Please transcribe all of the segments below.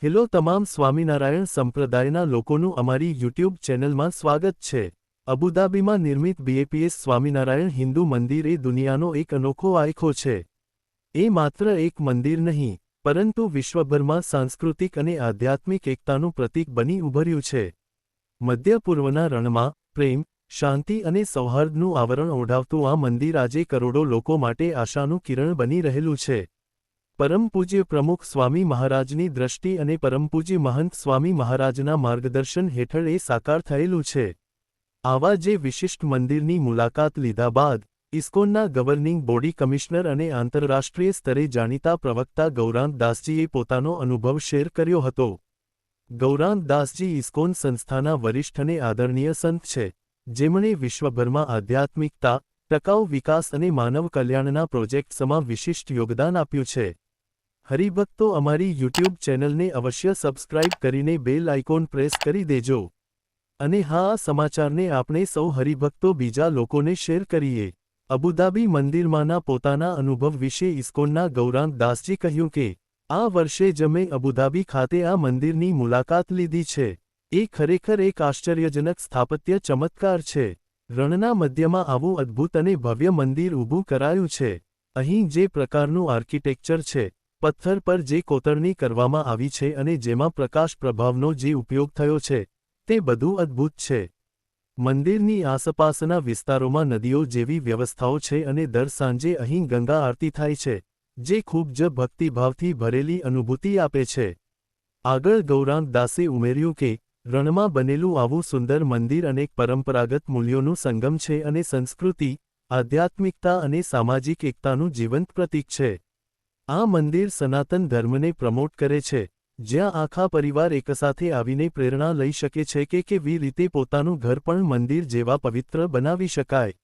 Hello તમામ સ્વામિનારાયણ સંપ્રદાયના લોકોનું અમારી યુટ્યુબ ચેનલમાં સ્વાગત છે. અબુધાબીમાં નિર્મિત બીએપીએસ સ્વામિનારાયણ હિન્દુ મંદિર એ દુનિયાનો એક અનોખો આયખો છે. એ માત્ર એક મંદિર નહીં, પરંતુ વિશ્વભરમાં સાંસ્કૃતિક અને આધ્યાત્મિક એકતાનું પ્રતીક બની ઉભર્યું છે. મધ્ય પૂર્વના રણમાં પ્રેમ, શાંતિ અને સૌહાર્દનું આવરણ ઓઢાવતું આ મંદિર આજે કરોડો લોકો માટે આશાનું કિરણ બની રહેલું છે. પરમ પૂજ્ય પ્રમુખ સ્વામી મહારાજની દ્રષ્ટિ અને પરમ પૂજ્ય મહંત સ્વામી મહારાજના માર્ગદર્શન હેઠળ એ સાકાર થયેલું છે. આવા જે વિશિષ્ટ મંદિરની મુલાકાત લીધા બાદ ઇસ્કોનના ગવર્નિંગ બોડી કમિશનર અને આંતરરાષ્ટ્રીય સ્તરે જાણીતા પ્રવક્તા ગૌરાંગ દાસજીએ પોતાનો અનુભવ શેર કર્યો હતો. ગૌરાંગ દાસજી ઇસ્કોન સંસ્થાના વરિષ્ઠ અને આદરણીય સંત છે, જેમણે વિશ્વભરમાં આધ્યાત્મિકતા, ટકાઉ વિકાસ અને માનવ કલ્યાણના પ્રોજેક્ટ્સમાં વિશિષ્ટ યોગદાન આપ્યું છે. હરિભક્તો, અમારી યુટ્યુબ ચેનલને અવશ્ય સબસ્ક્રાઇબ કરીને બેલ આઇકોન પ્રેસ કરી દેજો. અને હા, આ સમાચારને આપણે સૌ હરિભક્તો બીજા લોકોને શેર કરીએ. અબુધાબી મંદિરમાંના પોતાના અનુભવ વિશે ઇસ્કોનના ગૌરાંગ દાસજી કહ્યું કે, આ વર્ષે જ અમે અબુધાબી ખાતે આ મંદિરની મુલાકાત લીધી છે. એ ખરેખર એક આશ્ચર્યજનક સ્થાપત્ય ચમત્કાર છે. રણના મધ્યમાં આવું અદ્ભુત અને ભવ્ય મંદિર ઊભું કરાયું છે. અહીં જે પ્રકારનું આર્કિટેક્ચર છે, પથ્થર પર જે કોતરણી કરવામાં આવી છે અને જેમાં પ્રકાશ પ્રભાવનો જે ઉપયોગ થયો છે, તે બધું અદ્ભુત છે. મંદિરની આસપાસના વિસ્તારોમાં નદીઓ જેવી વ્યવસ્થાઓ છે અને દર સાંજે અહીં ગંગા આરતી થાય છે, જે ખૂબ જ ભક્તિભાવથી ભરેલી અનુભૂતિ આપે છે. આગળ ગૌરાંગ દાસે ઉમેર્યું કે, રણમાં બનેલું આવું સુંદર મંદિર અનેક પરંપરાગત મૂલ્યોનું સંગમ છે અને સંસ્કૃતિ, આધ્યાત્મિકતા અને સામાજિક એકતાનું જીવંત પ્રતીક છે. આ મંદિર સનાતન ધર્મને પ્રમોટ કરે છે, જ્યાં આખા પરિવાર એકસાથે આવીને પ્રેરણા લઈ શકે છે કે કેવી રીતે પોતાનું ઘર પણ મંદિર જેવા પવિત્ર બનાવી શકાય.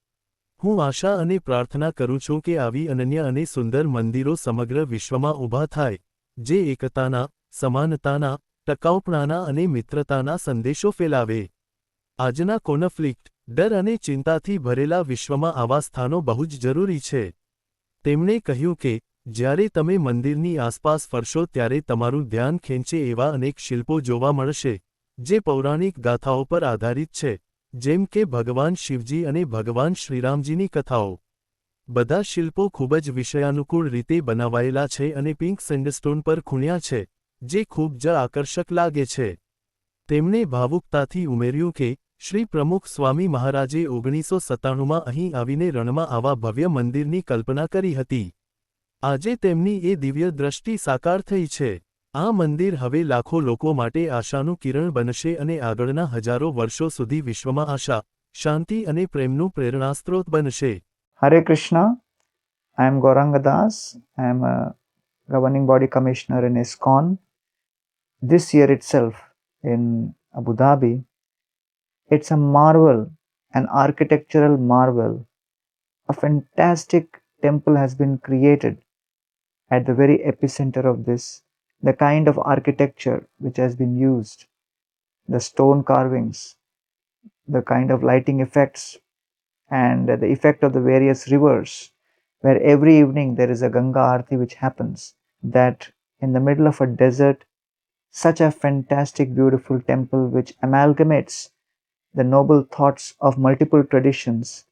હું આશા અને પ્રાર્થના કરું છું કે આવી અનન્ય અને સુંદર મંદિરો સમગ્ર વિશ્વમાં ઊભા થાય, જે એકતાના, સમાનતાના, ટકાઉપણાના અને મિત્રતાના સંદેશો ફેલાવે. આજના કોન્ફ્લિક્ટ, ડર અને ચિંતાથી ભરેલા વિશ્વમાં આવા સ્થાનો બહુ જ જરૂરી છે. તેમણે કહ્યું કે, જ્યારે તમે મંદિરની આસપાસ ફરશો ત્યારે તમારું ધ્યાન ખેંચે એવા અનેક શિલ્પો જોવા મળશે, જે પૌરાણિક ગાથાઓ પર આધારિત છે, જેમ કે ભગવાન શિવજી અને ભગવાન શ્રીરામજીની કથાઓ. બધા શિલ્પો ખૂબ જ વિષયાનુકૂળ રીતે બનાવાયેલા છે અને પિંક સેન્ડસ્ટોન પર ખૂણ્યા છે, જે ખૂબ જ આકર્ષક લાગે છે. તેમણે ભાવુકતાથી ઉમેર્યું કે, શ્રી પ્રમુખ સ્વામી મહારાજે 1997માં અહીં આવીને રણમાં આવા ભવ્ય મંદિરની કલ્પના કરી હતી. આજે તેમની એ દિવ્ય દ્રષ્ટિ સાકાર થઈ છે. આ મંદિર હવે લાખો લોકો માટે આશાનું કિરણ બનશે અને આગળના હજારો વર્ષો સુધી વિશ્વમાં આશા, શાંતિ અને પ્રેમનું પ્રેરણાસ્ત્રોત બનશે. Hare Krishna. I am Gauranga Das. I am a governing body commissioner in ISKCON. This year itself in Abu Dhabi, it's a marvel, an architectural marvel. A fantastic temple has been created at the very epicenter of this. The kind of architecture which has been used, the stone carvings, the kind of lighting effects, and the effect of the various rivers, where every evening there is a Ganga Aarti which happens, that in the middle of a desert, such a fantastic, beautiful temple which amalgamates the noble thoughts of multiple traditions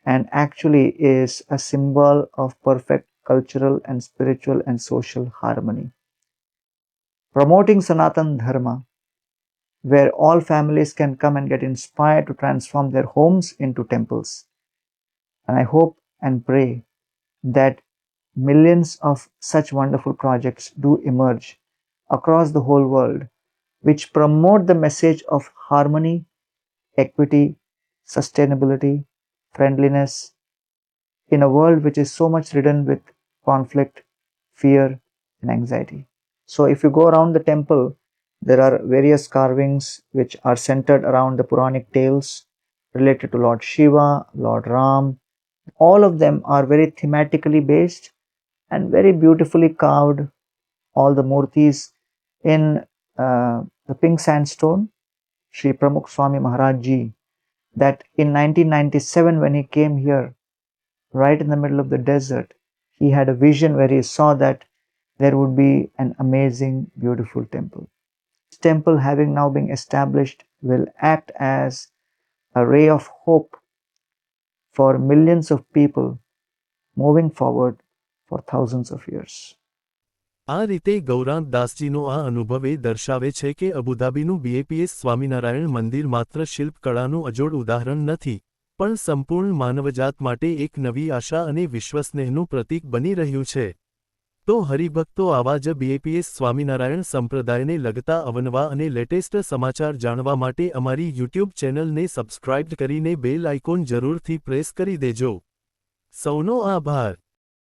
and actually is a symbol of perfect cultural and spiritual and social harmony. Promoting Sanatan Dharma, where all families can come and get inspired to transform their homes into temples. And I hope and pray that millions of such wonderful projects do emerge across the whole world, which promote the message of harmony, equity, sustainability, friendliness, in a world which is so much ridden with conflict, fear, and anxiety. So if you go around the temple, there are various carvings which are centered around the Puranic tales related to Lord Shiva, Lord Ram. All of them are very thematically based and very beautifully carved. All the murtis in the pink sandstone, Sri Pramukh Swami Maharaj Ji, that in 1997 when he came here, right in the middle of the desert, he had a vision where he saw that there would be an amazing, beautiful temple. This temple, having now been established, will act as a ray of hope for millions of people moving forward for thousands of years. આ રીતે ગૌરાંગ દાસજીનો આ અનુભવ એ દર્શાવે છે કે અબુધાબીનું BAPS Swaminarayan મંદિર માત્ર શિલ્પકળાનું અજોડ ઉદાહરણ નથી, પણ સંપૂર્ણ માનવજાત માટે એક નવી આશા અને વિશ્વસ્નેહનું પ્રતીક બની રહ્યું છે. તો હરિભક્તો, આવા જ બીએપીએસ સ્વામિનારાયણ સંપ્રદાયને લગતા અવનવા અને લેટેસ્ટ સમાચાર જાણવા માટે અમારી યુટ્યુબ ચેનલને સબસ્ક્રાઇબ કરીને બેલ આઇકોન જરૂરથી પ્રેસ કરી દેજો. સૌનો આભાર.